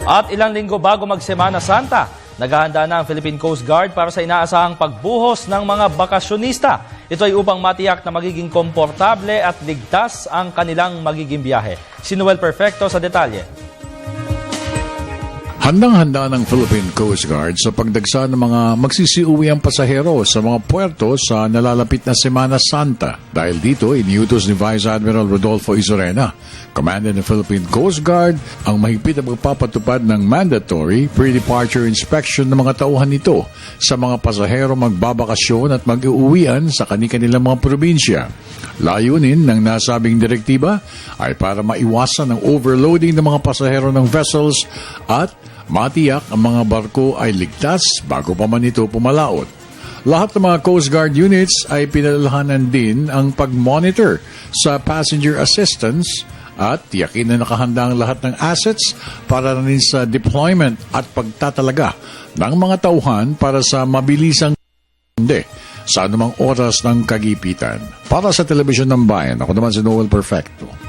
At ilang linggo bago mag-Semana Santa, naghahanda na ang Philippine Coast Guard para sa inaasahang pagbuhos ng mga bakasyonista. Ito ay upang matiyak na magiging komportable at ligtas ang kanilang magiging biyahe. Si Noel Perfecto sa detalye. Handang-handa ng Philippine Coast Guard sa pagdagsa ng mga magsisiuwiang pasahero sa mga puerto sa nalalapit na Semana Santa. Dahil dito, iniutos ni Vice Admiral Rodolfo Izorena, Commander ng Philippine Coast Guard, ang mahigpit na magpapatupad ng mandatory pre-departure inspection ng mga tauhan nito sa mga pasahero magbabakasyon at mag-uuwian sa kanilang mga probinsya. Layunin ng nasabing direktiba ay para maiwasan ang overloading ng mga pasahero ng vessels at matiyak ang mga barko ay ligtas bago pa man ito pumalaot. Lahat ng mga Coast Guard units ay pinalalahanan din ang pag-monitor sa passenger assistance at tiyakin na nakahanda ang lahat ng assets para rin sa deployment at pagtatalaga ng mga tauhan para sa mabilisang sa anumang oras ng kagipitan. Para sa Telebisyon ng Bayan, ako naman si Noel Perfecto.